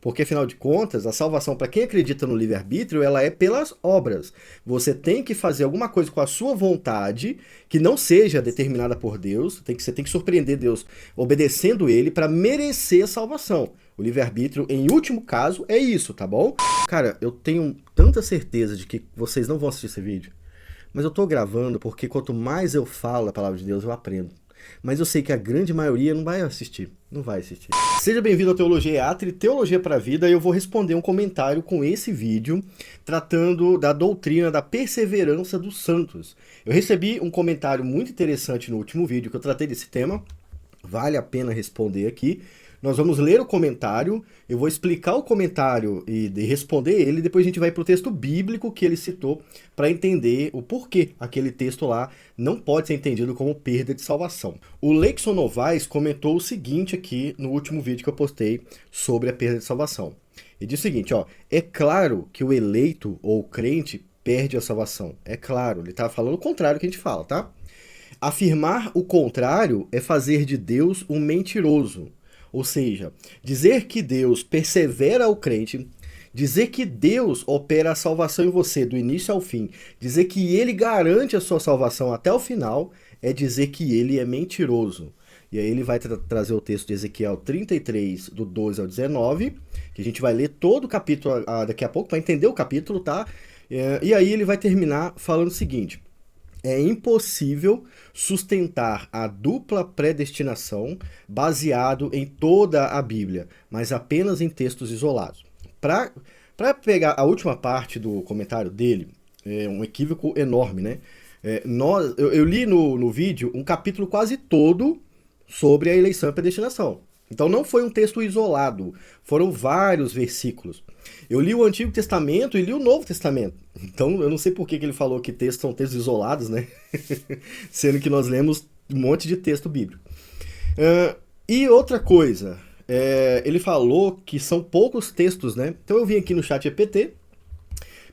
Porque, afinal de contas, a salvação, para quem acredita no livre-arbítrio, ela é pelas obras. Você tem que fazer alguma coisa com a sua vontade, que não seja determinada por Deus, você tem que surpreender Deus obedecendo Ele para merecer a salvação. O livre-arbítrio, em último caso, é isso, tá bom? Cara, eu tenho tanta certeza de que vocês não vão assistir esse vídeo, mas eu tô gravando porque quanto mais eu falo a palavra de Deus, eu aprendo. Mas eu sei que a grande maioria não vai assistir. Não vai assistir. Seja bem-vindo ao Teologia Atre, Teologia para a Vida, e eu vou responder um comentário com esse vídeo tratando da doutrina da perseverança dos santos. Eu recebi um comentário muito interessante no último vídeo que eu tratei desse tema. Vale a pena responder aqui. Nós vamos ler o comentário, eu vou explicar o comentário e responder ele, depois a gente vai para o texto bíblico que ele citou para entender o porquê aquele texto lá não pode ser entendido como perda de salvação. O Leixon Novaes comentou o seguinte aqui no último vídeo que eu postei sobre a perda de salvação. Ele diz o seguinte, ó, é claro que o eleito ou o crente perde a salvação. É claro, ele está falando o contrário que a gente fala, tá? Afirmar o contrário é fazer de Deus um mentiroso. Ou seja, dizer que Deus persevera ao crente, dizer que Deus opera a salvação em você do início ao fim, dizer que ele garante a sua salvação até o final, é dizer que ele é mentiroso. E aí ele vai trazer o texto de Ezequiel 33, do 12 ao 19, que a gente vai ler todo o capítulo daqui a pouco, para entender o capítulo, tá? E aí ele vai terminar falando o seguinte: é impossível sustentar a dupla predestinação baseado em toda a Bíblia, mas apenas em textos isolados. Para pegar a última parte do comentário dele, é um equívoco enorme, né? Eu li no vídeo um capítulo quase todo sobre a eleição e predestinação. Então não foi um texto isolado, foram vários versículos. Eu li o Antigo Testamento e li o Novo Testamento. Então eu não sei por que ele falou que textos são textos isolados, né? Sendo que nós lemos um monte de texto bíblico. E outra coisa, ele falou que são poucos textos, né? Então eu vim aqui no chat GPT,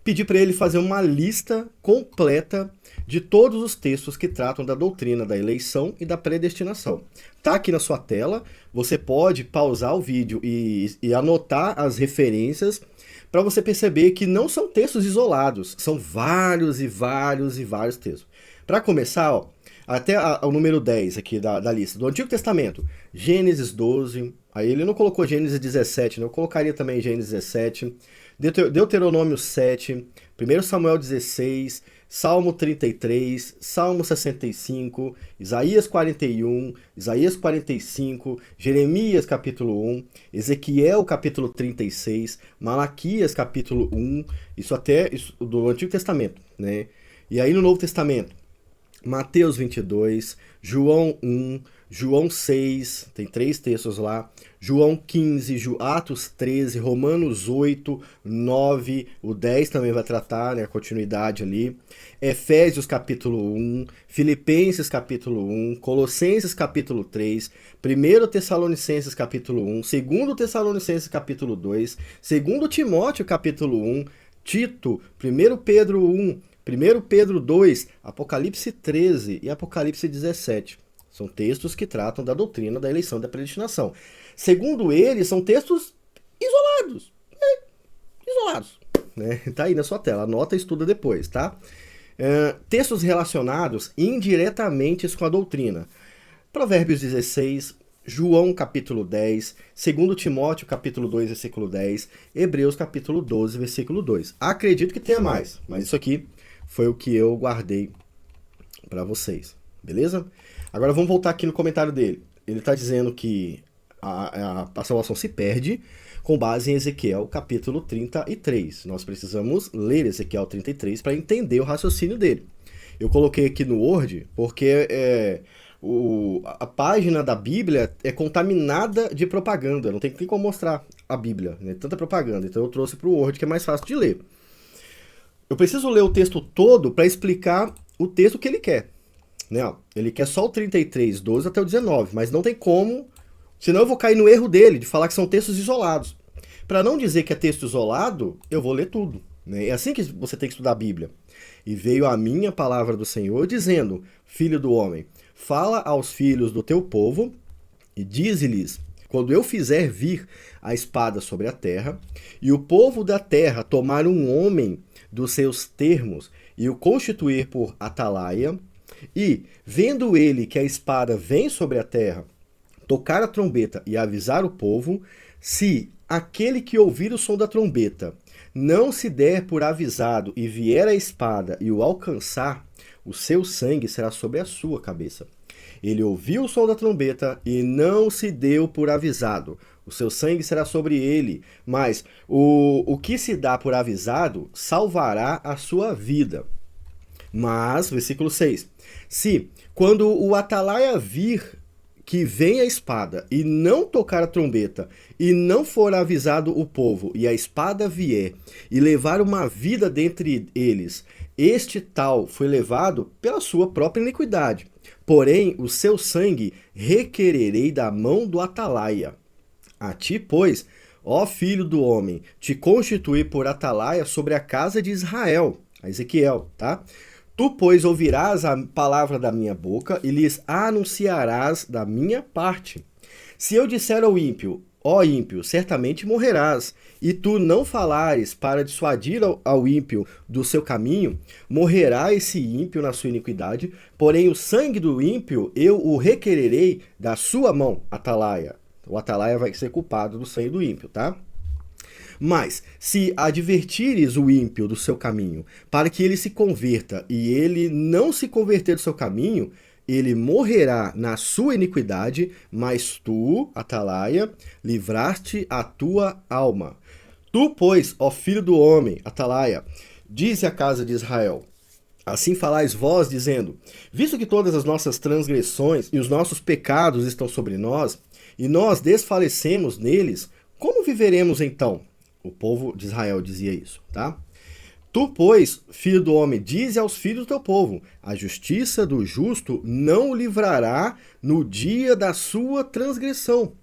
pedi para ele fazer uma lista completa de todos os textos que tratam da doutrina da eleição e da predestinação. Tá aqui na sua tela, você pode pausar o vídeo e anotar as referências para você perceber que não são textos isolados, são vários e vários e vários textos. Para começar, ó, até o número 10 aqui da lista, do Antigo Testamento, Gênesis 12, aí ele não colocou Gênesis 17, né? Eu colocaria também Gênesis 17, Deuteronômio 7, 1 Samuel 16, Salmo 33, Salmo 65, Isaías 41, Isaías 45, Jeremias capítulo 1, Ezequiel capítulo 36, Malaquias capítulo 1, isso do Antigo Testamento, né? E aí no Novo Testamento, Mateus 22, João 1, João 6, tem 3 textos lá, João 15, Atos 13, Romanos 8, 9, o 10 também vai tratar, né, a continuidade ali, Efésios capítulo 1, Filipenses capítulo 1, Colossenses capítulo 3, 1 Tessalonicenses capítulo 1, 2 Tessalonicenses capítulo 2, 2 Timóteo capítulo 1, Tito, 1 Pedro 1, 1 Pedro 2, Apocalipse 13 e Apocalipse 17. São textos que tratam da doutrina da eleição e da predestinação. Segundo eles, são textos isolados. Isolados. Né? Tá aí na sua tela, anota e estuda depois, tá? Textos relacionados indiretamente com a doutrina. Provérbios 16, João capítulo 10, 2 Timóteo capítulo 2, versículo 10, Hebreus capítulo 12, versículo 2. Acredito que tenha mais, mas isso aqui foi o que eu guardei para vocês, beleza? Agora vamos voltar aqui no comentário dele. Ele está dizendo que a salvação se perde com base em Ezequiel capítulo 33. Nós precisamos ler Ezequiel 33 para entender o raciocínio dele. Eu coloquei aqui no Word porque a página da Bíblia é contaminada de propaganda. Não tem como mostrar a Bíblia, né? Tanta propaganda. Então eu trouxe para o Word que é mais fácil de ler. Eu preciso ler o texto todo para explicar o texto que ele quer. Né? Ele quer só o 33, 12 até o 19, mas não tem como, senão eu vou cair no erro dele de falar que são textos isolados. Para não dizer que é texto isolado, eu vou ler tudo. Né? É assim que você tem que estudar a Bíblia. E veio a minha palavra do Senhor dizendo, filho do homem, fala aos filhos do teu povo e dize-lhes, quando eu fizer vir a espada sobre a terra, e o povo da terra tomar um homem dos seus termos e o constituir por atalaia, e, vendo ele que a espada vem sobre a terra, tocar a trombeta e avisar o povo, se aquele que ouvir o som da trombeta não se der por avisado e vier a espada e o alcançar, o seu sangue será sobre a sua cabeça. Ele ouviu o som da trombeta e não se deu por avisado. O seu sangue será sobre ele, mas o que se dá por avisado salvará a sua vida. Mas, versículo 6, se quando o atalaia vir que vem a espada e não tocar a trombeta e não for avisado o povo e a espada vier e levar uma vida dentre eles, este tal foi levado pela sua própria iniquidade. Porém, o seu sangue requererei da mão do atalaia. A ti, pois, ó filho do homem, te constituí por atalaia sobre a casa de Israel. A Ezequiel, tá? Tu, pois, ouvirás a palavra da minha boca e lhes anunciarás da minha parte. Se eu disser ao ímpio, ó ímpio, certamente morrerás, e tu não falares para dissuadir ao ímpio do seu caminho, morrerá esse ímpio na sua iniquidade, porém o sangue do ímpio eu o requererei da sua mão, atalaia. O atalaia vai ser culpado do sangue do ímpio, tá? Mas, se advertires o ímpio do seu caminho, para que ele se converta, e ele não se converter do seu caminho, ele morrerá na sua iniquidade, mas tu, atalaia, livraste a tua alma. Tu, pois, ó filho do homem, atalaia, dize à casa de Israel, assim falais vós, dizendo, visto que todas as nossas transgressões e os nossos pecados estão sobre nós, e nós desfalecemos neles, como viveremos então? O povo de Israel dizia isso, tá? Tu, pois, filho do homem, dize aos filhos do teu povo, a justiça do justo não o livrará no dia da sua transgressão.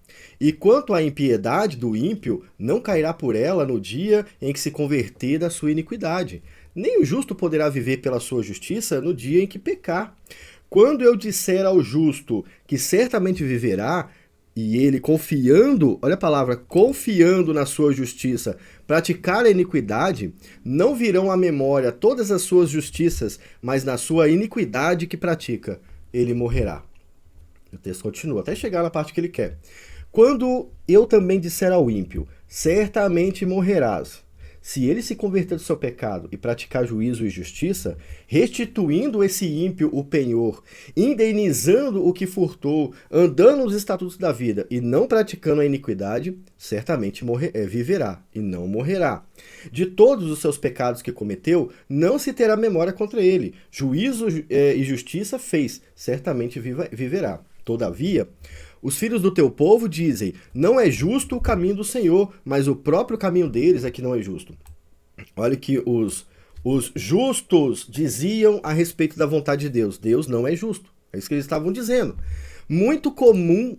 E quanto à impiedade do ímpio, não cairá por ela no dia em que se converter da sua iniquidade. Nem o justo poderá viver pela sua justiça no dia em que pecar. Quando eu disser ao justo que certamente viverá, e ele confiando, olha a palavra, confiando na sua justiça, praticar a iniquidade, não virão à memória todas as suas justiças, mas na sua iniquidade que pratica, ele morrerá. O texto continua, até chegar na parte que ele quer. Quando eu também disser ao ímpio, certamente morrerás, se ele se converter do seu pecado e praticar juízo e justiça, restituindo esse ímpio o penhor, indenizando o que furtou, andando nos estatutos da vida e não praticando a iniquidade, certamente viverá e não morrerá. De todos os seus pecados que cometeu, não se terá memória contra ele. Juízo e justiça fez, certamente viverá. Todavia, os filhos do teu povo dizem, não é justo o caminho do Senhor, mas o próprio caminho deles é que não é justo. Olha que os justos diziam a respeito da vontade de Deus. Deus não é justo. É isso que eles estavam dizendo. Muito comum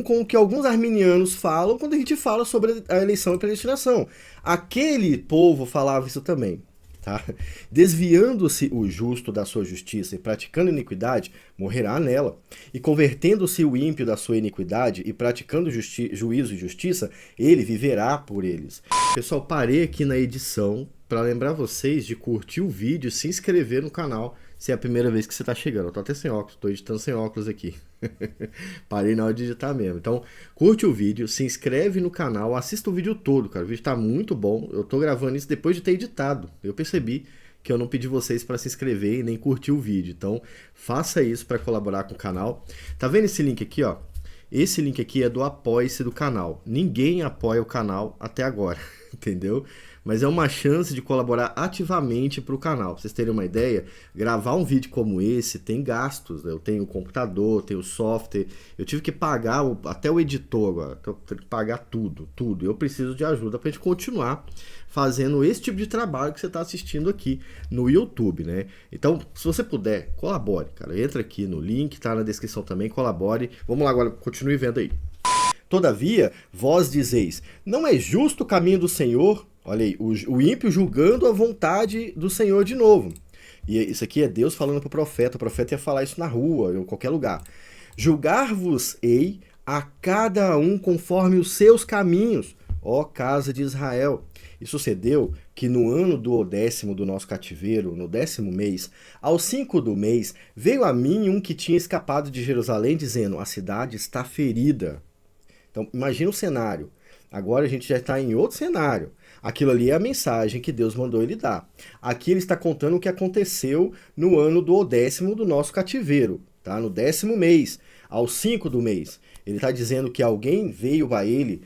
com o que alguns arminianos falam quando a gente fala sobre a eleição e predestinação. Aquele povo falava isso também. Tá? Desviando-se o justo da sua justiça e praticando iniquidade, morrerá nela. E convertendo-se o ímpio da sua iniquidade e praticando juízo e justiça, ele viverá por eles. Pessoal, parei aqui na edição para lembrar vocês de curtir o vídeo, se inscrever no canal, se é a primeira vez que você está chegando. Eu tô até sem óculos, tô editando sem óculos aqui. Parei na hora de editar mesmo. Então, curte o vídeo, se inscreve no canal, assista o vídeo todo, cara. O vídeo tá muito bom. Eu tô gravando isso depois de ter editado. Eu percebi que eu não pedi vocês para se inscrever e nem curtir o vídeo. Então, faça isso para colaborar com o canal. Tá vendo esse link aqui, ó? Esse link aqui é do Apoia-se do canal. Ninguém apoia o canal até agora, entendeu? Mas é uma chance de colaborar ativamente para o canal. Pra vocês terem uma ideia, gravar um vídeo como esse tem gastos. Né? Eu tenho computador, tenho software. Eu tive que pagar até o editor agora. Eu tenho que pagar tudo. Eu preciso de ajuda para a gente continuar fazendo esse tipo de trabalho que você está assistindo aqui no YouTube, né? Então, se você puder, colabore, cara. Entra aqui no link, tá na descrição também, colabore. Vamos lá agora, continue vendo aí. Todavia, vós dizeis, não é justo o caminho do Senhor? Olha aí, o ímpio julgando a vontade do Senhor de novo. E isso aqui é Deus falando para o profeta ia falar isso na rua, em qualquer lugar. Julgar-vos-ei a cada um conforme os seus caminhos, ó casa de Israel. E sucedeu que no ano do 10º do nosso cativeiro, no 10º mês, aos 5 do mês, veio a mim um que tinha escapado de Jerusalém, dizendo, a cidade está ferida. Então, imagina o cenário. Agora a gente já está em outro cenário. Aquilo ali é a mensagem que Deus mandou ele dar. Aqui ele está contando o que aconteceu no ano do 10º do nosso cativeiro, tá? No 10º mês, aos 5 do mês. Ele está dizendo que alguém veio a ele,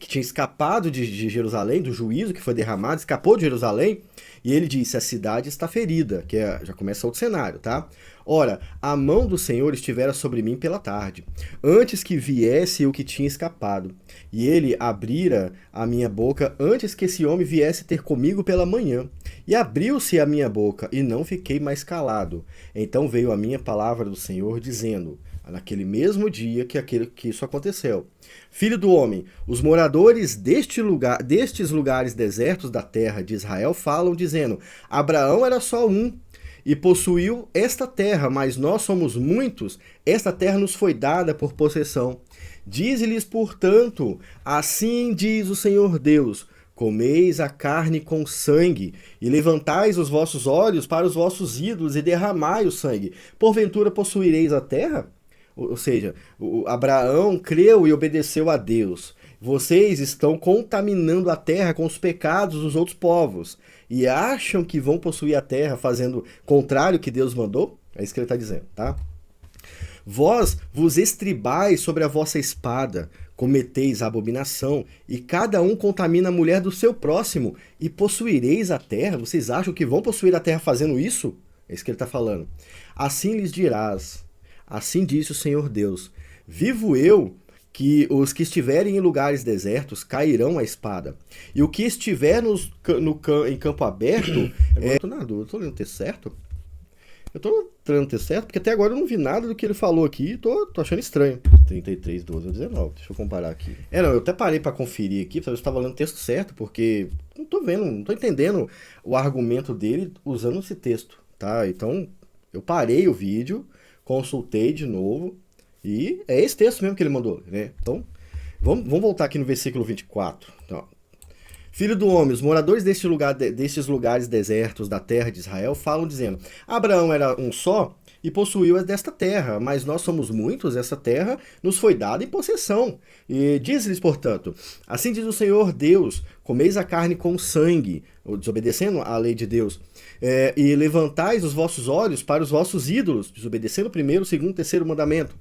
que tinha escapado de Jerusalém, do juízo que foi derramado, escapou de Jerusalém, e ele disse, a cidade está ferida, que já começa outro cenário, tá? Ora, a mão do Senhor estivera sobre mim pela tarde, antes que viesse o que tinha escapado, e ele abrira a minha boca antes que esse homem viesse ter comigo pela manhã. E abriu-se a minha boca, e não fiquei mais calado. Então veio a minha palavra do Senhor, dizendo, naquele mesmo dia que isso aconteceu. Filho do homem, os moradores destes lugares desertos da terra de Israel falam, dizendo, Abraão era só um, e possuiu esta terra, mas nós somos muitos, esta terra nos foi dada por possessão. Dize-lhes, portanto, assim diz o Senhor Deus, comeis a carne com sangue, e levantais os vossos olhos para os vossos ídolos, e derramai o sangue. Porventura possuireis a terra? Ou seja, Abraão creu e obedeceu a Deus. Vocês estão contaminando a terra com os pecados dos outros povos e acham que vão possuir a terra fazendo contrário que Deus mandou? É isso que ele está dizendo, tá? Vós vos estribais sobre a vossa espada, cometeis a abominação, e cada um contamina a mulher do seu próximo, e possuireis a terra? Vocês acham que vão possuir a terra fazendo isso? É isso que ele está falando. Assim lhes dirás, assim disse o Senhor Deus, vivo eu, que os que estiverem em lugares desertos cairão à espada, e o que estiver em campo aberto... Eu tô na dúvida, tô lendo o texto certo? Eu tô lendo o texto certo, porque até agora eu não vi nada do que ele falou aqui, tô achando estranho. 33, 12 ou 19, deixa eu comparar aqui. Não, eu até parei para conferir aqui, pra ver se eu estava lendo o texto certo, porque não tô vendo, não tô entendendo o argumento dele usando esse texto, tá? Então, eu parei o vídeo, consultei de novo, e é esse texto mesmo que ele mandou, né? Então, vamos voltar aqui no versículo 24. Então, Filho do homem, os moradores destes lugares desertos da terra de Israel falam dizendo, Abraão era um só e possuiu desta terra, mas nós somos muitos, essa terra nos foi dada em possessão. E diz-lhes, portanto, assim diz o Senhor Deus, comeis a carne com sangue, desobedecendo à lei de Deus, e levantais os vossos olhos para os vossos ídolos, desobedecendo o primeiro, o segundo, o terceiro mandamento.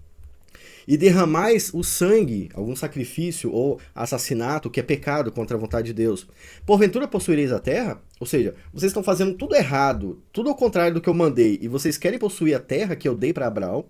E derramais o sangue, algum sacrifício ou assassinato, que é pecado contra a vontade de Deus. Porventura possuireis a terra? Ou seja, vocês estão fazendo tudo errado, tudo ao contrário do que eu mandei, e vocês querem possuir a terra que eu dei para Abraão?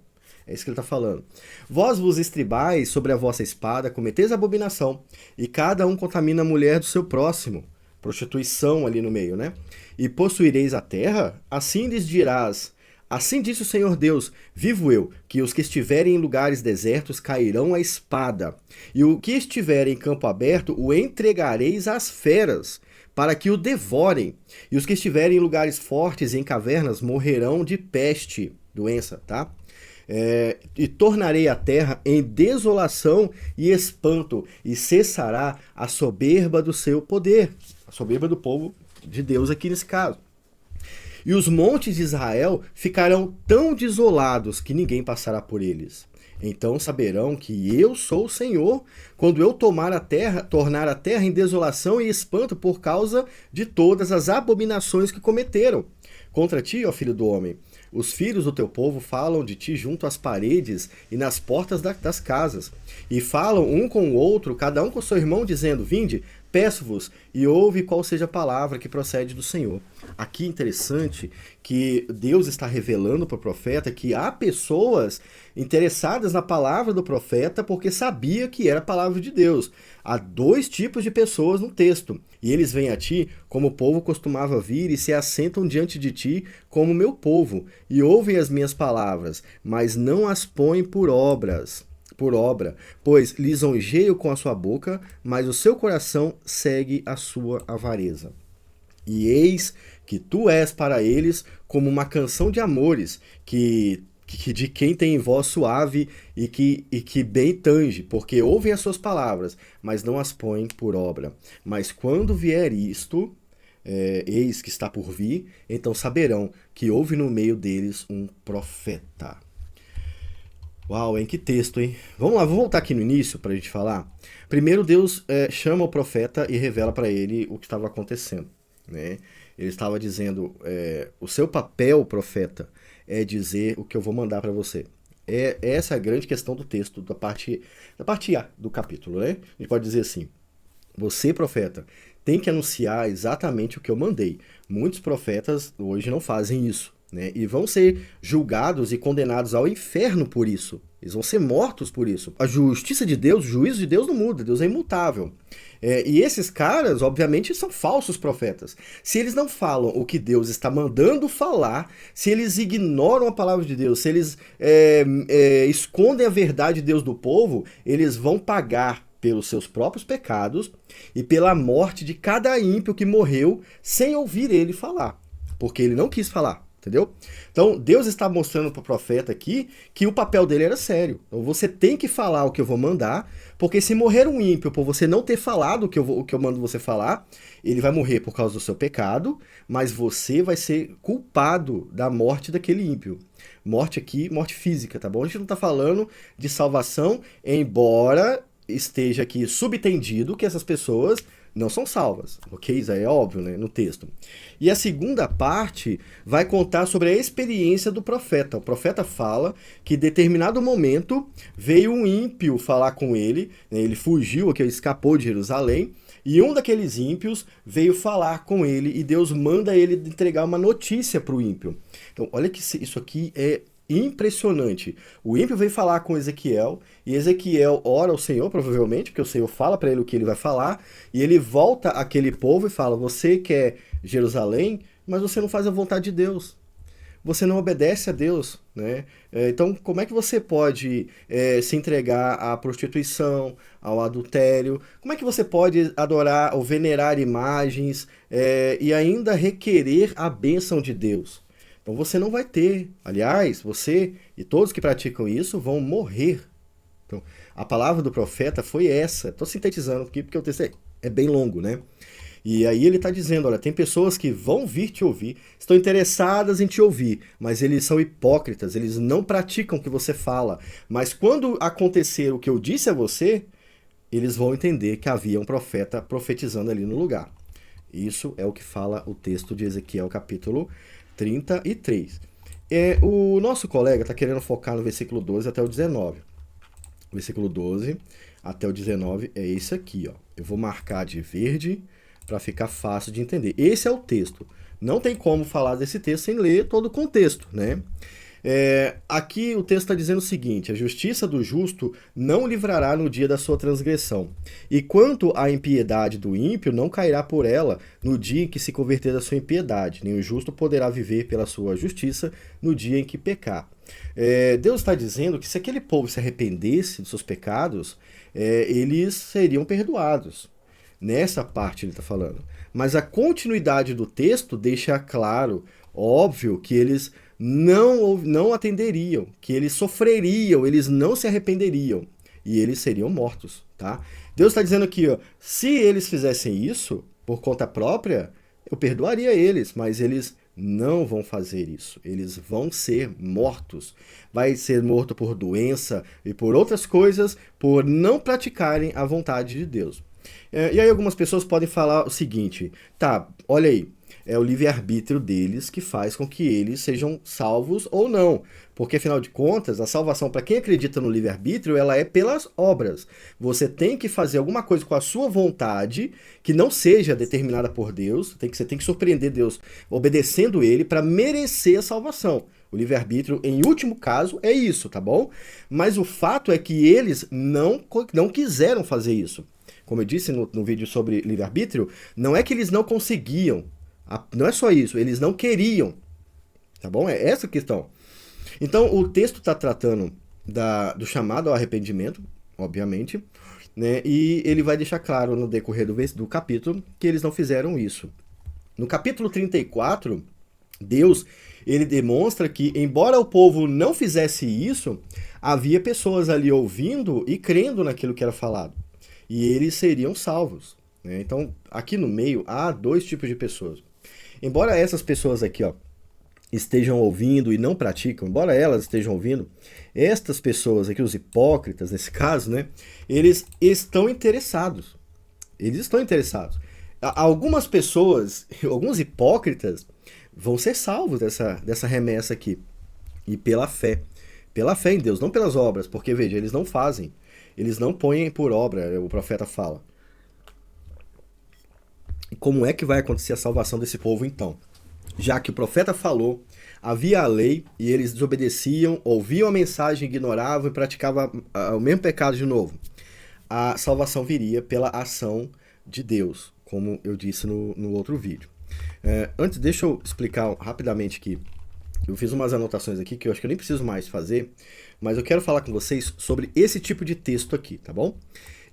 É isso que ele está falando. Vós vos estribais sobre a vossa espada, cometeis abominação, e cada um contamina a mulher do seu próximo. Prostituição ali no meio, né? E possuireis a terra? Assim lhes dirás... Assim disse o Senhor Deus, vivo eu, que os que estiverem em lugares desertos cairão à espada, e o que estiver em campo aberto o entregareis às feras, para que o devorem, e os que estiverem em lugares fortes e em cavernas morrerão de peste, doença, tá? E tornarei a terra em desolação e espanto, e cessará a soberba do seu poder, a soberba do povo de Deus aqui nesse caso. E os montes de Israel ficarão tão desolados que ninguém passará por eles. Então saberão que eu sou o Senhor, quando eu tornar a terra em desolação e espanto por causa de todas as abominações que cometeram. Contra ti, ó filho do homem, os filhos do teu povo falam de ti junto às paredes e nas portas das casas, e falam um com o outro, cada um com seu irmão, dizendo, vinde, peço-vos, e ouve qual seja a palavra que procede do Senhor. Aqui interessante que Deus está revelando para o profeta que há pessoas interessadas na palavra do profeta porque sabia que era a palavra de Deus. Há dois tipos de pessoas no texto. E eles vêm a ti como o povo costumava vir e se assentam diante de ti como meu povo e ouvem as minhas palavras, mas não as põem por obra, pois lisonjeio com a sua boca, mas o seu coração segue a sua avareza. E eis que tu és para eles como uma canção de amores, que de quem tem voz suave e que bem tange, porque ouvem as suas palavras, mas não as põem por obra. Mas quando vier isto, eis que está por vir, então saberão que houve no meio deles um profeta. Uau, hein? Que texto, hein? Vamos lá, vou voltar aqui no início para a gente falar. Primeiro, Deus chama o profeta e revela para ele o que estava acontecendo, né? Ele estava dizendo, o seu papel, profeta, é dizer o que eu vou mandar para você. Essa é a grande questão do texto, da parte A do capítulo, né? A gente pode dizer assim, você, profeta, tem que anunciar exatamente o que eu mandei. Muitos profetas hoje não fazem isso, né? E vão ser julgados e condenados ao inferno por isso. Eles vão ser mortos por isso. A justiça de Deus, o juízo de Deus não muda, Deus é imutável. E esses caras, obviamente, são falsos profetas. Se eles não falam o que Deus está mandando falar, se eles ignoram a palavra de Deus, se eles escondem a verdade de Deus do povo, eles vão pagar pelos seus próprios pecados e pela morte de cada ímpio que morreu sem ouvir ele falar, porque ele não quis falar. Entendeu? Então, Deus está mostrando para o profeta aqui que o papel dele era sério. Então, você tem que falar o que eu vou mandar, porque se morrer um ímpio por você não ter falado o que eu mando você falar, ele vai morrer por causa do seu pecado, mas você vai ser culpado da morte daquele ímpio. Morte aqui, morte física, tá bom? A gente não está falando de salvação, embora esteja aqui subtendido que essas pessoas não são salvas, ok? Isso aí é óbvio, né, no texto. E a segunda parte vai contar sobre a experiência do profeta. O profeta fala que em determinado momento veio um ímpio falar com ele, né, ele fugiu, ele escapou de Jerusalém, e um daqueles ímpios veio falar com ele e Deus manda ele entregar uma notícia para o ímpio. Então, olha que isso aqui é impressionante. O ímpio veio falar com Ezequiel, e Ezequiel ora ao Senhor, provavelmente, porque o Senhor fala para ele o que ele vai falar, e ele volta àquele povo e fala, você quer Jerusalém, mas você não faz a vontade de Deus. Você não obedece a Deus, né? Então, como é que você pode se entregar à prostituição, ao adultério? Como é que você pode adorar ou venerar imagens e ainda requerer a bênção de Deus? Então você não vai ter. Aliás, você e todos que praticam isso vão morrer. Então, a palavra do profeta foi essa. Estou sintetizando aqui porque o texto é bem longo, né? E aí ele está dizendo, olha, tem pessoas que vão vir te ouvir, estão interessadas em te ouvir, mas eles são hipócritas, eles não praticam o que você fala. Mas quando acontecer o que eu disse a você, eles vão entender que havia um profeta profetizando ali no lugar. Isso é o que fala o texto de Ezequiel, capítulo 33. O nosso colega está querendo focar no versículo 12 até o 19. O versículo 12 até o 19 é esse aqui, ó. Eu vou marcar de verde para ficar fácil de entender. Esse é o texto. Não tem como falar desse texto sem ler todo o contexto, né? Aqui o texto está dizendo o seguinte, a justiça do justo não o livrará no dia da sua transgressão, e quanto à impiedade do ímpio, não cairá por ela no dia em que se converter da sua impiedade, nem o justo poderá viver pela sua justiça no dia em que pecar. Deus está dizendo que se aquele povo se arrependesse dos seus pecados, eles seriam perdoados. Nessa parte ele está falando. Mas a continuidade do texto deixa claro, óbvio, que eles não atenderiam, que eles sofreriam, eles não se arrependeriam e eles seriam mortos, tá? Deus está dizendo aqui, ó, se eles fizessem isso por conta própria, eu perdoaria eles, mas eles não vão fazer isso, eles vão ser mortos. Vai ser morto por doença e por outras coisas, por não praticarem a vontade de Deus. E aí algumas pessoas podem falar o seguinte, tá, olha aí, é o livre-arbítrio deles que faz com que eles sejam salvos ou não. Porque, afinal de contas, a salvação, para quem acredita no livre-arbítrio, ela é pelas obras. Você tem que fazer alguma coisa com a sua vontade que não seja determinada por Deus. Você tem que surpreender Deus obedecendo Ele para merecer a salvação. O livre-arbítrio, em último caso, é isso, tá bom? Mas o fato é que eles não quiseram fazer isso. Como eu disse no vídeo sobre livre-arbítrio, não é que eles não conseguiam. Não é só isso, eles não queriam, tá bom? É essa a questão. Então, o texto está tratando do chamado ao arrependimento, obviamente, né? E ele vai deixar claro no decorrer do capítulo que eles não fizeram isso. No capítulo 34, Deus, ele demonstra que, embora o povo não fizesse isso, havia pessoas ali ouvindo e crendo naquilo que era falado. E eles seriam salvos, né? Então, aqui no meio, há dois tipos de pessoas. Embora essas pessoas aqui, ó, estejam ouvindo e não praticam, embora elas estejam ouvindo, estas pessoas aqui, os hipócritas nesse caso, né, eles estão interessados. Eles estão interessados. Algumas pessoas, alguns hipócritas, vão ser salvos dessa remessa aqui. E pela fé. Pela fé em Deus, não pelas obras. Porque, veja, eles não fazem. Eles não põem por obra, o profeta fala. E como é que vai acontecer a salvação desse povo, então? Já que o profeta falou, havia a lei e eles desobedeciam, ouviam a mensagem, ignoravam e praticavam o mesmo pecado de novo. A salvação viria pela ação de Deus, como eu disse no outro vídeo. Antes, deixa eu explicar rapidamente aqui. Eu fiz umas anotações aqui que eu acho que eu nem preciso mais fazer, mas eu quero falar com vocês sobre esse tipo de texto aqui, tá bom?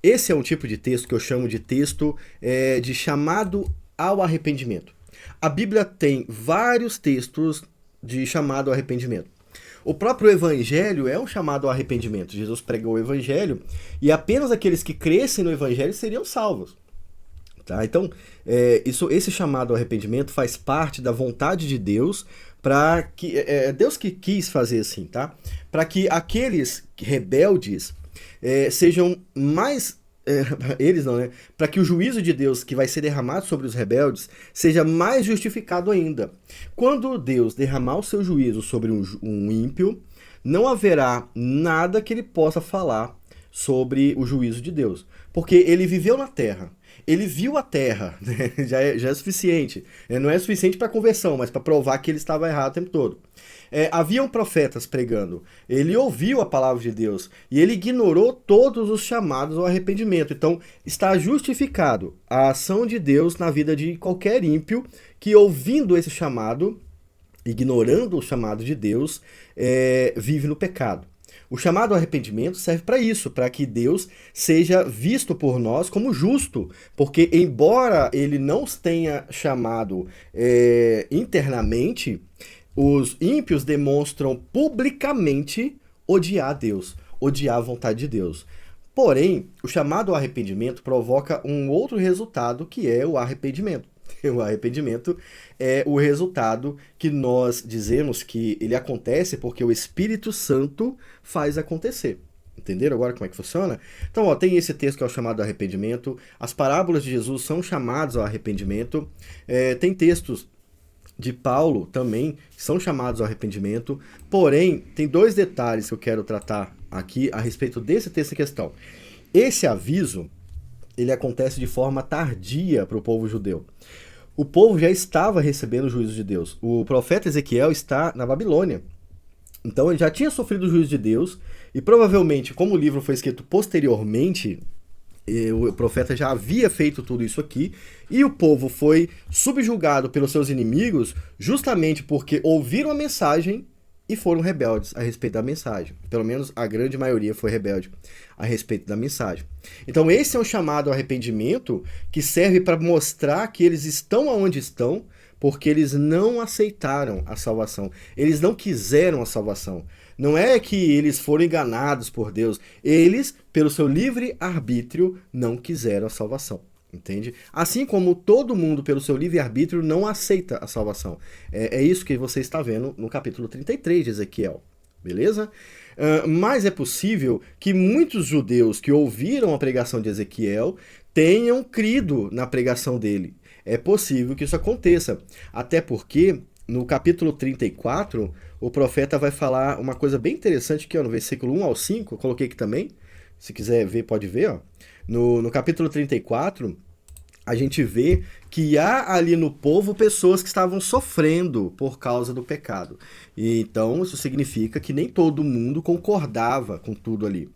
Esse é um tipo de texto que eu chamo de texto de chamado ao arrependimento. A Bíblia tem vários textos de chamado ao arrependimento. O próprio Evangelho é um chamado ao arrependimento. Jesus pregou o Evangelho e apenas aqueles que crescem no Evangelho seriam salvos. Tá? Então, esse chamado ao arrependimento faz parte da vontade de Deus para que Deus que quis fazer assim, tá? Para que aqueles rebeldes sejam mais eles não, né? Para que o juízo de Deus que vai ser derramado sobre os rebeldes seja mais justificado ainda. Quando Deus derramar o seu juízo sobre um ímpio, não haverá nada que ele possa falar sobre o juízo de Deus, porque ele viveu na terra. Ele viu a terra, né? já é suficiente. Não é suficiente para conversão, mas para provar que ele estava errado o tempo todo. Haviam profetas pregando. Ele ouviu a palavra de Deus e ele ignorou todos os chamados ao arrependimento. Então, está justificado a ação de Deus na vida de qualquer ímpio que, ouvindo esse chamado, ignorando o chamado de Deus, vive no pecado. O chamado ao arrependimento serve para isso, para que Deus seja visto por nós como justo, porque embora ele não os tenha chamado internamente, os ímpios demonstram publicamente odiar Deus, odiar a vontade de Deus. Porém, o chamado ao arrependimento provoca um outro resultado, que é o arrependimento. O arrependimento é o resultado que nós dizemos que ele acontece porque o Espírito Santo faz acontecer. Entenderam agora como é que funciona? Então, ó, tem esse texto que é o chamado arrependimento. As parábolas de Jesus são chamadas ao arrependimento. Tem textos de Paulo também que são chamados ao arrependimento. Porém, tem dois detalhes que eu quero tratar aqui a respeito desse texto em questão. Esse aviso, ele acontece de forma tardia para o povo judeu. O povo já estava recebendo o juízo de Deus. O profeta Ezequiel está na Babilônia. Então ele já tinha sofrido o juízo de Deus e provavelmente, como o livro foi escrito posteriormente, o profeta já havia feito tudo isso aqui e o povo foi subjugado pelos seus inimigos justamente porque ouviram a mensagem e foram rebeldes a respeito da mensagem. Pelo menos a grande maioria foi rebelde a respeito da mensagem. Então esse é um chamado ao arrependimento que serve para mostrar que eles estão onde estão porque eles não aceitaram a salvação. Eles não quiseram a salvação. Não é que eles foram enganados por Deus. Eles, pelo seu livre arbítrio, não quiseram a salvação. Entende? Assim como todo mundo, pelo seu livre-arbítrio, não aceita a salvação. É isso que você está vendo no capítulo 33 de Ezequiel. Beleza? Mas é possível que muitos judeus que ouviram a pregação de Ezequiel tenham crido na pregação dele. É possível que isso aconteça. Até porque, no capítulo 34, o profeta vai falar uma coisa bem interessante que no versículo 1 ao 5, eu coloquei aqui também. Se quiser ver, pode ver, ó. No capítulo 34, a gente vê que há ali no povo pessoas que estavam sofrendo por causa do pecado. E então isso significa que nem todo mundo concordava com tudo ali.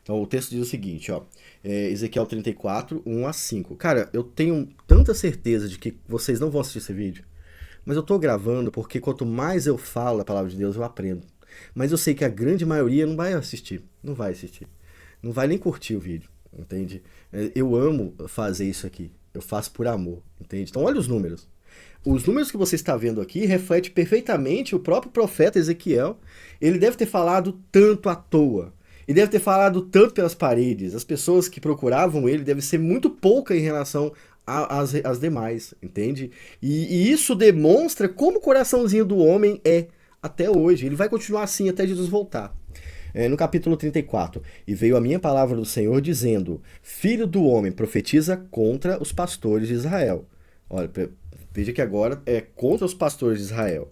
Então o texto diz o seguinte, ó, Ezequiel 34, 1 a 5. Cara, eu tenho tanta certeza de que vocês não vão assistir esse vídeo, mas eu tô gravando porque quanto mais eu falo a palavra de Deus, eu aprendo. Mas eu sei que a grande maioria não vai assistir, não vai assistir. Não vai nem curtir o vídeo. Entende? Eu amo fazer isso aqui. Eu faço por amor, entende? Então olha os números. Os números que você está vendo aqui refletem perfeitamente o próprio profeta Ezequiel. Ele deve ter falado tanto à toa. Ele deve ter falado tanto pelas paredes. As pessoas que procuravam ele devem ser muito pouca em relação às demais, entende? E isso demonstra como o coraçãozinho do homem é até hoje. Ele vai continuar assim até Jesus voltar. No capítulo 34, e veio a minha palavra do Senhor dizendo, filho do homem, profetiza contra os pastores de Israel. Olha, veja que agora é contra os pastores de Israel.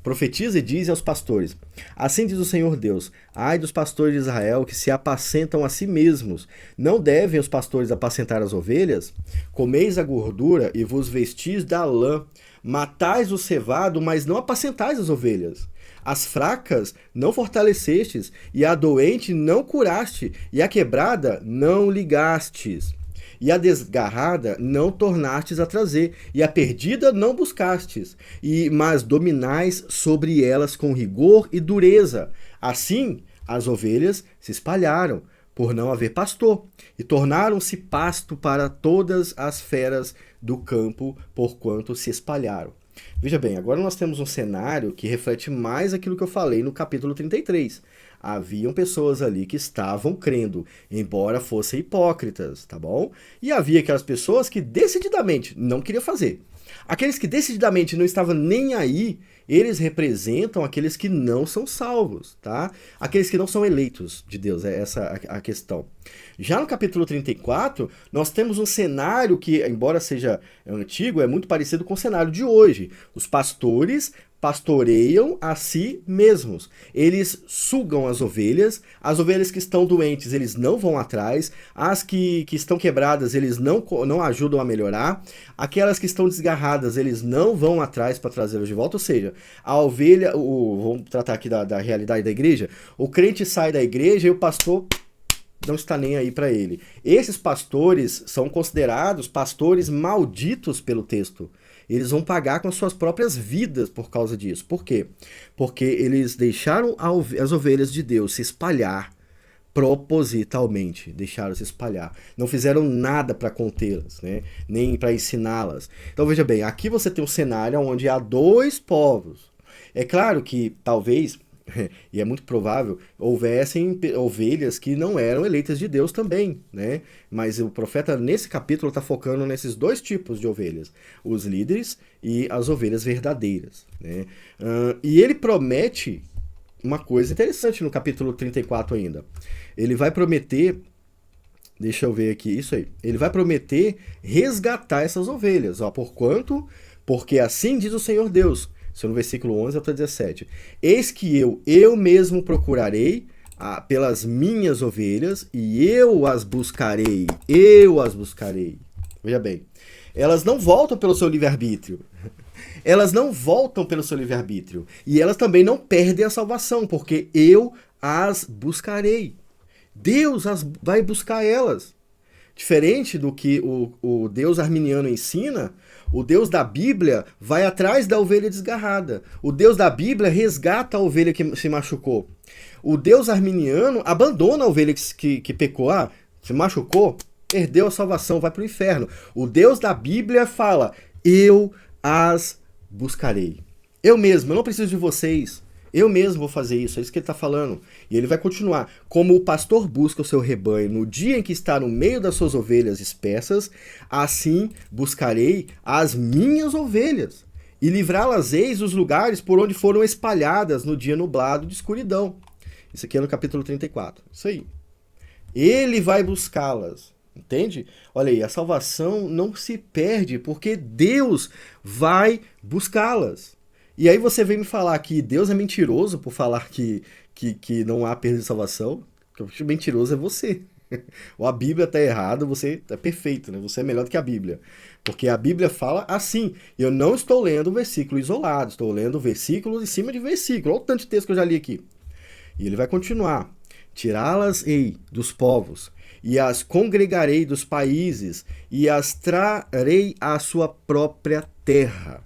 Profetiza e diz aos pastores, assim diz o Senhor Deus, ai dos pastores de Israel que se apacentam a si mesmos, não devem os pastores apacentar as ovelhas? Comeis a gordura e vos vestis da lã, matais o cevado, mas não apacentais as ovelhas. As fracas não fortalecestes, e a doente não curaste, e a quebrada não ligastes. E a desgarrada não tornastes a trazer, e a perdida não buscastes, mas dominais sobre elas com rigor e dureza. Assim, as ovelhas se espalharam, por não haver pastor, e tornaram-se pasto para todas as feras do campo, porquanto se espalharam. Veja bem, agora nós temos um cenário que reflete mais aquilo que eu falei no capítulo 33. Haviam pessoas ali que estavam crendo, embora fossem hipócritas, tá bom? E havia aquelas pessoas que decididamente não queriam fazer. Aqueles que decididamente não estavam nem aí, eles representam aqueles que não são salvos, tá? Aqueles que não são eleitos de Deus, é essa a questão. Já no capítulo 34, nós temos um cenário que, embora seja antigo, é muito parecido com o cenário de hoje. Os pastores pastoreiam a si mesmos. Eles sugam as ovelhas que estão doentes, eles não vão atrás, as que estão quebradas, eles não ajudam a melhorar, aquelas que estão desgarradas, eles não vão atrás para trazê-las de volta, ou seja, a ovelha, vamos tratar aqui da realidade da igreja, o crente sai da igreja e o pastor não está nem aí para ele. Esses pastores são considerados pastores malditos pelo texto. Eles vão pagar com as suas próprias vidas por causa disso. Por quê? Porque eles deixaram as ovelhas de Deus se espalhar propositalmente. Deixaram se espalhar. Não fizeram nada para contê-las, né? Nem para ensiná-las. Então veja bem, aqui você tem um cenário onde há dois povos. É claro que talvez, e é muito provável, houvessem ovelhas que não eram eleitas de Deus também, né? Mas o profeta nesse capítulo está focando nesses dois tipos de ovelhas, os líderes e as ovelhas verdadeiras, né? E ele promete uma coisa interessante no capítulo 34 ainda. Ele vai prometer, deixa eu ver aqui, isso aí, ele vai prometer resgatar essas ovelhas, ó, porque assim diz o Senhor Deus. Isso no versículo 11 até 17. Eis que eu mesmo procurarei pelas minhas ovelhas e eu as buscarei. Veja bem, elas não voltam pelo seu livre-arbítrio. Elas não voltam pelo seu livre-arbítrio. E elas também não perdem a salvação, porque eu as buscarei. Deus vai buscar elas. Diferente do que o Deus arminiano ensina, o Deus da Bíblia vai atrás da ovelha desgarrada. O Deus da Bíblia resgata a ovelha que se machucou. O Deus arminiano abandona a ovelha que pecou. Se machucou, perdeu a salvação, vai para o inferno. O Deus da Bíblia fala, eu as buscarei. Eu não preciso de vocês. Eu mesmo vou fazer isso, é isso que ele está falando. E ele vai continuar. Como o pastor busca o seu rebanho no dia em que está no meio das suas ovelhas espessas, assim buscarei as minhas ovelhas, e livrá-las-eis dos lugares por onde foram espalhadas no dia nublado de escuridão. Isso aqui é no capítulo 34. Isso aí. Ele vai buscá-las. Entende? Olha aí, a salvação não se perde, porque Deus vai buscá-las. E aí você vem me falar que Deus é mentiroso por falar que não há perda de salvação. O que eu acho mentiroso é você. Ou a Bíblia está errada, você é perfeito, né? Você é melhor do que a Bíblia. Porque a Bíblia fala assim. Eu não estou lendo versículo isolado, estou lendo versículo em cima de versículo. Olha o tanto de texto que eu já li aqui. E ele vai continuar. Tirá-las-ei dos povos, e as congregarei dos países, e as trarei à sua própria terra.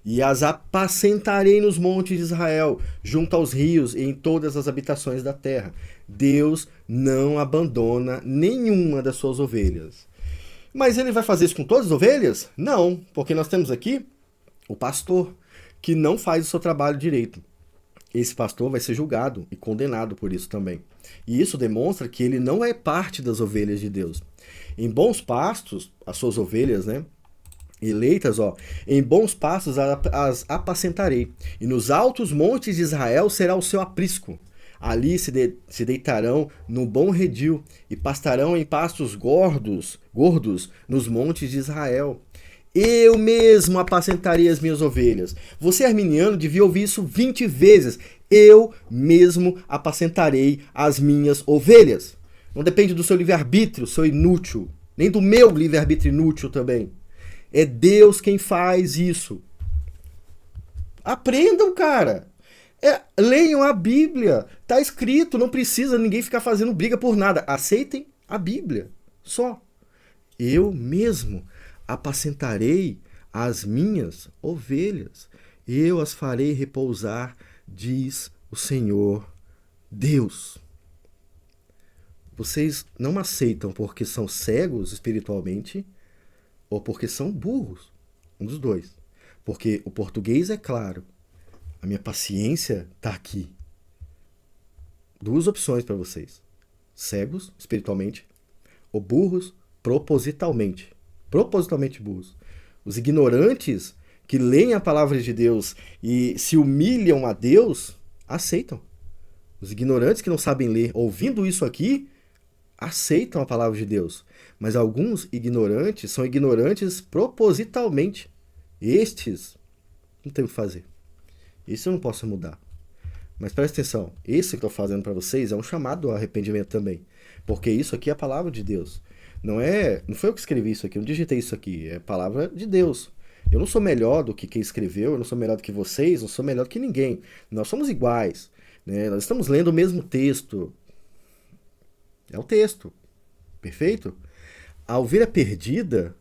E as apacentarei nos montes de Israel, junto aos rios e em todas as habitações da terra. Deus não abandona nenhuma das suas ovelhas. Mas ele vai fazer isso com todas as ovelhas? Não, porque nós temos aqui O pastor que não faz o seu trabalho direito. Esse pastor vai ser julgado e condenado por isso também. E isso demonstra que ele não é parte das ovelhas de Deus. Em bons pastos, as suas ovelhas, né, eleitas, ó, em bons pastos as apacentarei, e nos altos montes de Israel será o seu aprisco. Ali se deitarão no bom redil e pastarão em pastos gordos nos montes de Israel. Eu mesmo apacentarei as minhas ovelhas. Você, arminiano, devia ouvir isso 20 vezes. Eu mesmo apacentarei as minhas ovelhas. Não depende do seu livre-arbítrio, seu inútil. Nem do meu livre-arbítrio inútil também. É Deus quem faz isso. Aprendam, cara. Leiam a Bíblia. Tá escrito, não precisa ninguém ficar fazendo briga por nada. Aceitem a Bíblia. Só. Eu mesmo apacentarei as minhas ovelhas. Eu as farei repousar, diz o Senhor Deus. Vocês não aceitam porque são cegos espiritualmente ou porque são burros. Um dos dois. Porque o português é claro. A minha paciência está aqui. Duas opções para vocês. Cegos espiritualmente ou burros propositalmente. Propositalmente burros. Os ignorantes que leem a palavra de Deus e se humilham a Deus, aceitam. Os ignorantes que não sabem ler, ouvindo isso aqui, aceitam a palavra de Deus. Mas alguns ignorantes são ignorantes propositalmente. Estes não tem o que fazer. Isso eu não posso mudar. Mas presta atenção, esse que eu estou fazendo para vocês é um chamado ao arrependimento também. Porque isso aqui é a palavra de Deus. Não foi eu que escrevi isso aqui, eu não digitei isso aqui, é a palavra de Deus. Eu não sou melhor do que quem escreveu, eu não sou melhor do que vocês, não sou melhor do que ninguém. Nós somos iguais, né? Nós estamos lendo o mesmo texto. É o texto, perfeito? A ovelha perdida,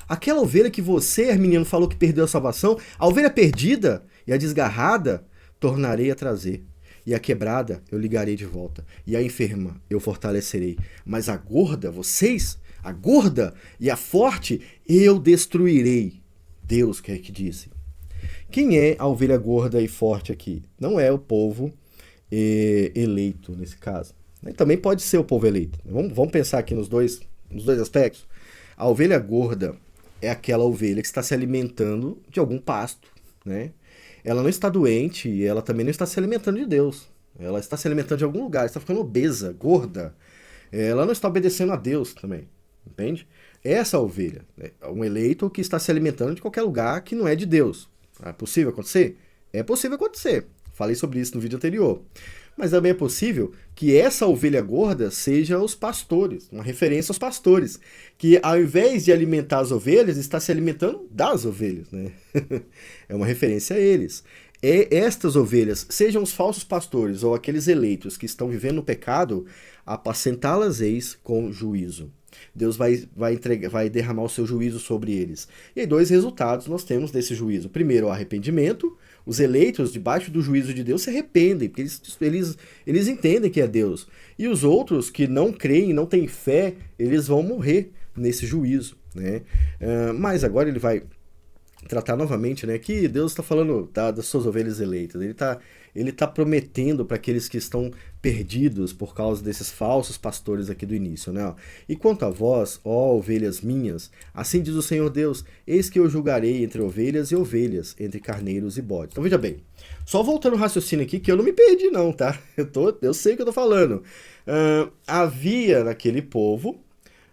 aquela ovelha que você, menino, falou que perdeu a salvação, a ovelha perdida e a desgarrada, tornarei a trazer. E a quebrada eu ligarei de volta. E a enferma eu fortalecerei. Mas a gorda, vocês, a gorda e a forte, eu destruirei. Deus que é que disse. Quem é a ovelha gorda e forte aqui? Não é o povo eleito, nesse caso. Também pode ser o povo eleito. Vamos pensar aqui nos dois aspectos. A ovelha gorda é aquela ovelha que está se alimentando de algum pasto, né? Ela não está doente e ela também não está se alimentando de Deus. Ela está se alimentando de algum lugar, está ficando obesa, gorda. Ela não está obedecendo a Deus também, entende? Essa ovelha, né? Um eleito que está se alimentando de qualquer lugar que não é de Deus. É possível acontecer? É possível acontecer. Falei sobre isso no vídeo anterior. Mas também é possível que essa ovelha gorda seja os pastores, uma referência aos pastores, que ao invés de alimentar as ovelhas, está se alimentando das ovelhas, né? É uma referência a eles. Estas ovelhas, sejam os falsos pastores ou aqueles eleitos que estão vivendo no pecado, apacentá-las-eis com juízo. Deus vai derramar o seu juízo sobre eles. E aí, dois resultados nós temos desse juízo. Primeiro, o arrependimento. Os eleitos, debaixo do juízo de Deus, se arrependem, porque eles entendem que é Deus. E os outros que não creem, não têm fé, eles vão morrer nesse juízo, né? Mas agora ele vai tratar novamente, né, que Deus está falando das suas ovelhas eleitas. Ele tá prometendo para aqueles que estão perdidos por causa desses falsos pastores aqui do início, né? E quanto a vós, ó ovelhas minhas, assim diz o Senhor Deus, eis que eu julgarei entre ovelhas e ovelhas, entre carneiros e bodes. Então veja bem, só voltando ao raciocínio aqui, que eu não me perdi não, tá? Eu sei o que eu tô falando. Havia naquele povo,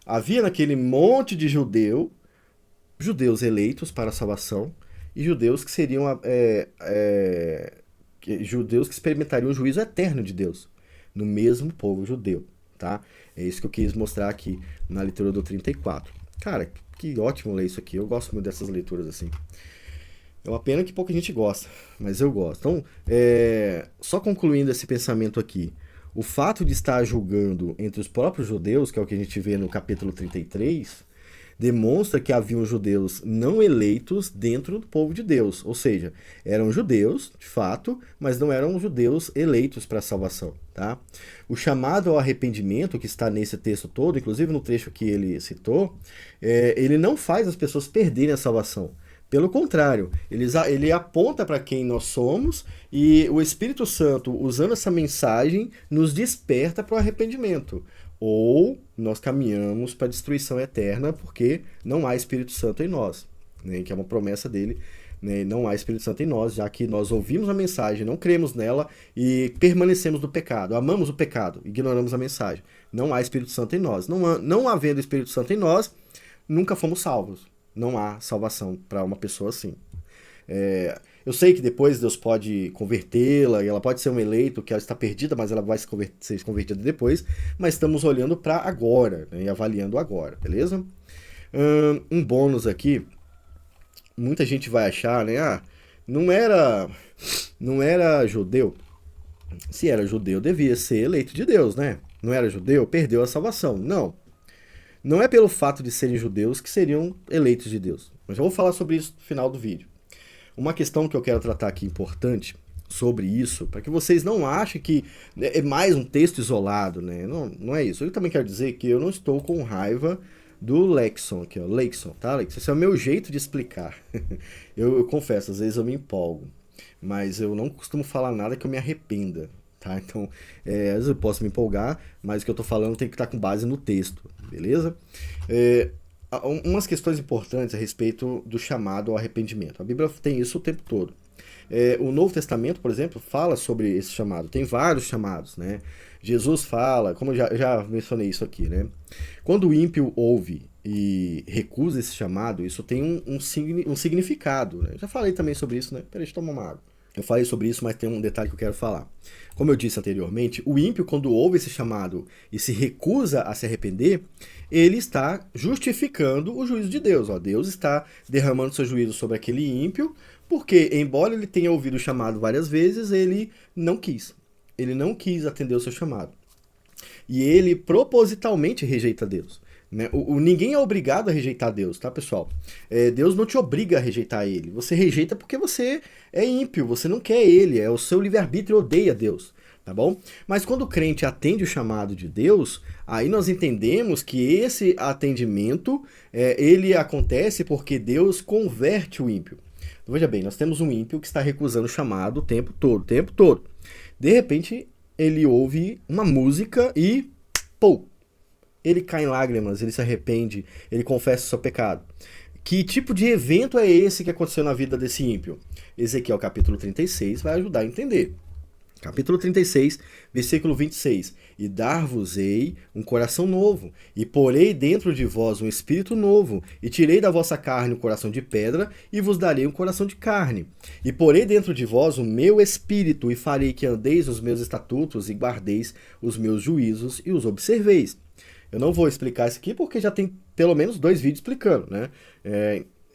havia naquele monte de judeus eleitos para a salvação e judeus que seriam judeus que experimentariam o juízo eterno de Deus no mesmo povo judeu, tá? É isso que eu quis mostrar aqui na leitura do 34. Cara, que ótimo ler isso aqui. Eu gosto muito dessas leituras assim. É uma pena que pouca gente gosta, mas eu gosto. Então, só concluindo esse pensamento aqui, o fato de estar julgando entre os próprios judeus, que é o que a gente vê no capítulo 33, demonstra que haviam judeus não eleitos dentro do povo de Deus. Ou seja, eram judeus, de fato, mas não eram judeus eleitos para a salvação. Tá? O chamado ao arrependimento, que está nesse texto todo, inclusive no trecho que ele citou, ele não faz as pessoas perderem a salvação. Pelo contrário, ele aponta para quem nós somos e o Espírito Santo, usando essa mensagem, nos desperta para o arrependimento. Ou nós caminhamos para a destruição eterna porque não há Espírito Santo em nós, né? Que é uma promessa dele, né? Não há Espírito Santo em nós, já que nós ouvimos a mensagem, não cremos nela e permanecemos no pecado, amamos o pecado, ignoramos a mensagem. Não há Espírito Santo em nós. Não havendo Espírito Santo em nós, nunca fomos salvos. Não há salvação para uma pessoa assim. Eu sei que depois Deus pode convertê-la, e ela pode ser um eleito, que ela está perdida, mas ela vai ser convertida depois, mas estamos olhando para agora, né, e avaliando agora, beleza? Um bônus aqui, muita gente vai achar, né, não era judeu. Se era judeu, devia ser eleito de Deus, né? Não era judeu, perdeu a salvação. Não é pelo fato de serem judeus que seriam eleitos de Deus. Mas eu vou falar sobre isso no final do vídeo. Uma questão que eu quero tratar aqui importante sobre isso, para que vocês não achem que é mais um texto isolado, né? Não é isso. Eu também quero dizer que eu não estou com raiva do Lexon, aqui, ó, Lexon, tá, Lexon? Esse é o meu jeito de explicar. Eu confesso, às vezes eu me empolgo, mas eu não costumo falar nada que eu me arrependa, tá? Então, às vezes eu posso me empolgar, mas o que eu tô falando tem que estar com base no texto, beleza? Umas questões importantes a respeito do chamado ao arrependimento. A Bíblia tem isso o tempo todo. O Novo Testamento, por exemplo, fala sobre esse chamado. Tem vários chamados, né? Jesus fala, como eu já mencionei isso aqui, né? Quando o ímpio ouve e recusa esse chamado, isso tem um significado, né? Eu já falei também sobre isso, né? Peraí, deixa eu tomar uma água. Eu falei sobre isso, mas tem um detalhe que eu quero falar. Como eu disse anteriormente, o ímpio, quando ouve esse chamado e se recusa a se arrepender, ele está justificando o juízo de Deus. Ó, Deus está derramando seu juízo sobre aquele ímpio, porque, embora ele tenha ouvido o chamado várias vezes, ele não quis. Ele não quis atender o seu chamado. E ele propositalmente rejeita Deus. Né? Ninguém é obrigado a rejeitar Deus, tá, pessoal? Deus não te obriga a rejeitar ele. Você rejeita porque você é ímpio, você não quer ele, é o seu livre-arbítrio, odeia Deus, tá bom? Mas quando o crente atende o chamado de Deus, aí nós entendemos que esse atendimento, ele acontece porque Deus converte o ímpio. Então, veja bem, nós temos um ímpio que está recusando o chamado o tempo todo. De repente, ele ouve uma música e, ele cai em lágrimas, ele se arrepende, ele confessa o seu pecado. Que tipo de evento é esse que aconteceu na vida desse ímpio? Ezequiel capítulo 36 vai ajudar a entender. Capítulo 36, versículo 26. E dar-vos-ei um coração novo, e porei dentro de vós um espírito novo, e tirei da vossa carne um coração de pedra, e vos darei um coração de carne. E porei dentro de vós o meu espírito, e farei que andeis nos meus estatutos, e guardeis os meus juízos, e os observeis. Eu não vou explicar isso aqui, porque já tem pelo menos 2 vídeos explicando, né?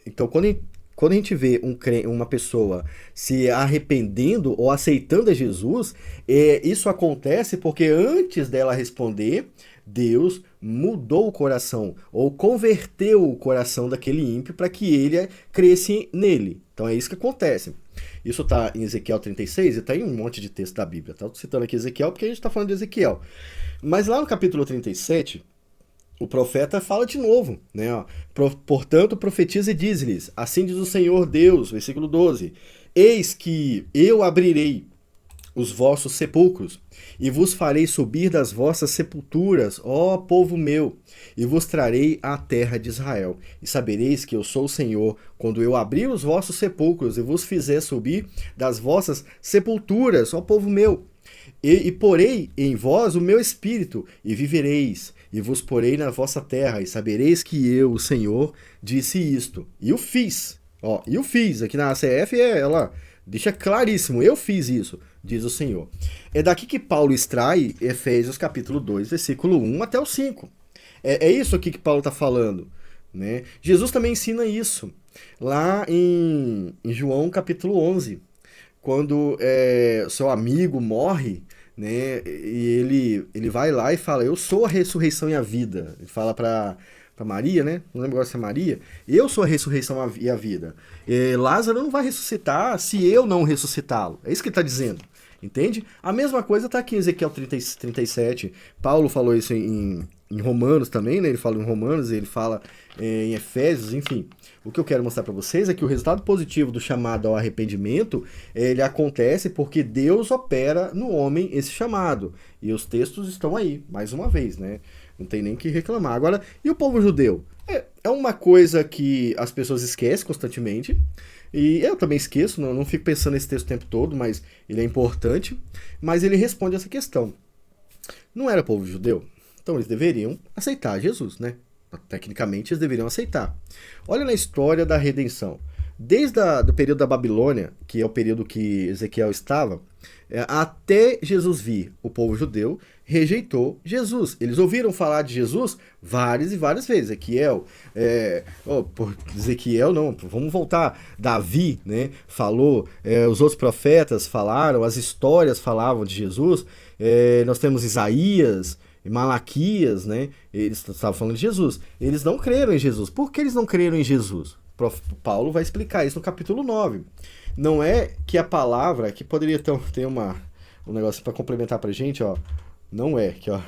Então, quando a gente vê uma pessoa se arrependendo ou aceitando a Jesus, isso acontece porque antes dela responder, Deus mudou o coração ou converteu o coração daquele ímpio para que ele cresça nele. Então é isso que acontece. Isso está em Ezequiel 36 e está em um monte de texto da Bíblia. Estou citando aqui Ezequiel porque a gente está falando de Ezequiel. Mas lá no capítulo 37, o profeta fala de novo, né? Portanto, profetiza e diz-lhes, assim diz o Senhor Deus, versículo 12, eis que eu abrirei os vossos sepulcros, e vos farei subir das vossas sepulturas, ó povo meu, e vos trarei à terra de Israel. E sabereis que eu sou o Senhor, quando eu abrir os vossos sepulcros, e vos fizer subir das vossas sepulturas, ó povo meu. E porei em vós o meu espírito, e vivereis, e vos porei na vossa terra, e sabereis que eu, o Senhor, disse isto. E eu fiz. Aqui na ACF, ela deixa claríssimo, eu fiz isso, diz o Senhor. É daqui que Paulo extrai Efésios capítulo 2, versículo 1 até o 5. É isso aqui que Paulo está falando, né? Jesus também ensina isso, lá em João capítulo 11. Quando seu amigo morre, né, e ele vai lá e fala, eu sou a ressurreição e a vida. Ele fala para Maria, né? Não lembro agora se é Maria. Eu sou a ressurreição e a vida. Lázaro não vai ressuscitar se eu não ressuscitá-lo. É isso que ele está dizendo. Entende? A mesma coisa está aqui em Ezequiel 37. Paulo falou isso em em Romanos também, né? Ele fala em Romanos, ele fala em Efésios, enfim. O que eu quero mostrar para vocês é que o resultado positivo do chamado ao arrependimento, ele acontece porque Deus opera no homem esse chamado. E os textos estão aí, mais uma vez, né? Não tem nem que reclamar. Agora, e o povo judeu? É uma coisa que as pessoas esquecem constantemente. E eu também esqueço, não fico pensando nesse texto o tempo todo, mas ele é importante. Mas ele responde essa questão. Não era povo judeu? Então eles deveriam aceitar Jesus, né? Tecnicamente eles deveriam aceitar. Olha na história da redenção. Desde o período da Babilônia, que é o período que Ezequiel estava, até Jesus vir, o povo judeu rejeitou Jesus. Eles ouviram falar de Jesus várias e várias vezes. Ezequiel não, vamos voltar. Davi, né, falou, os outros profetas falaram, as histórias falavam de Jesus. Nós temos Isaías, Malaquias, né? Eles estavam falando de Jesus. Eles não creram em Jesus. Por que eles não creram em Jesus? Paulo vai explicar isso no capítulo 9. Não é que a palavra, que poderia ter um negócio para complementar pra gente, ó. Não é, que ó.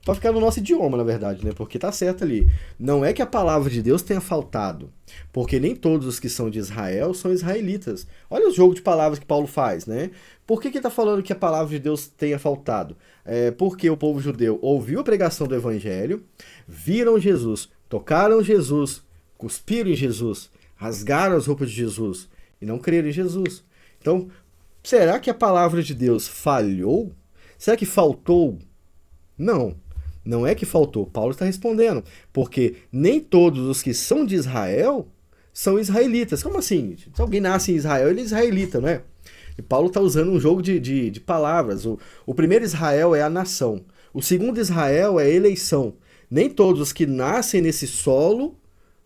Pra ficar no nosso idioma, na verdade, né? Porque tá certo ali. Não é que a palavra de Deus tenha faltado. Porque nem todos os que são de Israel são israelitas. Olha o jogo de palavras que Paulo faz, né? Por que tá falando que a palavra de Deus tenha faltado? Porque o povo judeu ouviu a pregação do evangelho, viram Jesus, tocaram Jesus, cuspiram em Jesus, rasgaram as roupas de Jesus e não creram em Jesus. Então, será que a palavra de Deus falhou? Será que faltou? Não. Não é que faltou. Paulo está respondendo. Porque nem todos os que são de Israel são israelitas. Como assim? Se alguém nasce em Israel, ele é israelita, não é? E Paulo está usando um jogo de palavras. O primeiro Israel é a nação. O segundo Israel é a eleição. Nem todos os que nascem nesse solo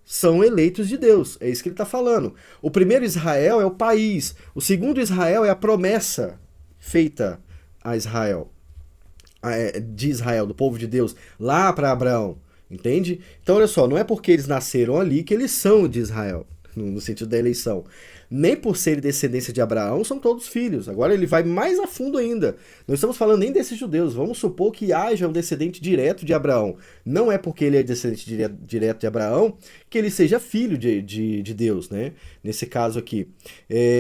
são eleitos de Deus. É isso que ele está falando. O primeiro Israel é o país. O segundo Israel é a promessa feita a Israel. De Israel, do povo de Deus, lá para Abraão. Entende? Então, olha só, não é porque eles nasceram ali que eles são de Israel, no sentido da eleição. Nem por serem descendência de Abraão são todos filhos. Agora ele vai mais a fundo ainda. Não estamos falando nem desses judeus. Vamos supor que haja um descendente direto de Abraão. Não é porque ele é descendente direto de Abraão que ele seja filho de Deus, né? Nesse caso aqui.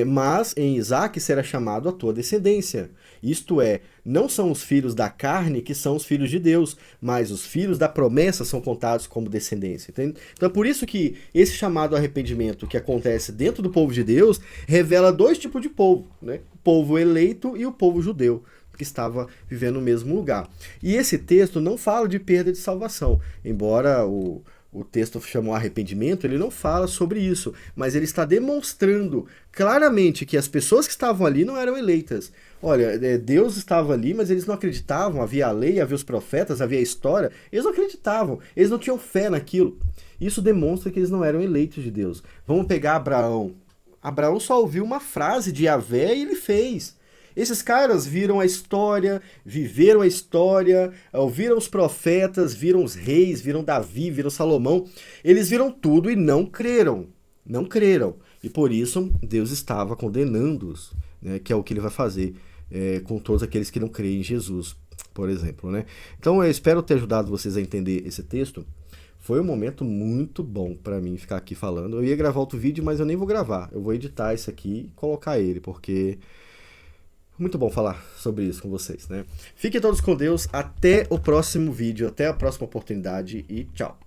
Mas em Isaac será chamado a tua descendência. Isto é, não são os filhos da carne que são os filhos de Deus, mas os filhos da promessa são contados como descendência. Entende? Então é por isso que esse chamado arrependimento que acontece dentro do povo de Deus revela dois tipos de povo, né? O povo eleito e o povo judeu, que estava vivendo no mesmo lugar. E esse texto não fala de perda de salvação, embora o texto chamou arrependimento, ele não fala sobre isso, mas ele está demonstrando claramente que as pessoas que estavam ali não eram eleitas. Olha, Deus estava ali, mas eles não acreditavam, havia a lei, havia os profetas, havia a história, eles não acreditavam, eles não tinham fé naquilo. Isso demonstra que eles não eram eleitos de Deus. Vamos pegar Abraão. Abraão só ouviu uma frase de Yahvé e ele fez. Esses caras viram a história, viveram a história, ouviram os profetas, viram os reis, viram Davi, viram Salomão. Eles viram tudo e não creram. Não creram. E por isso Deus estava condenando-os, né, que é o que ele vai fazer com todos aqueles que não creem em Jesus, por exemplo, né? Então eu espero ter ajudado vocês a entender esse texto. Foi um momento muito bom para mim ficar aqui falando. Eu ia gravar outro vídeo, mas eu nem vou gravar. Eu vou editar isso aqui e colocar ele, porque muito bom falar sobre isso com vocês, né? Fiquem todos com Deus, até o próximo vídeo, até a próxima oportunidade e tchau!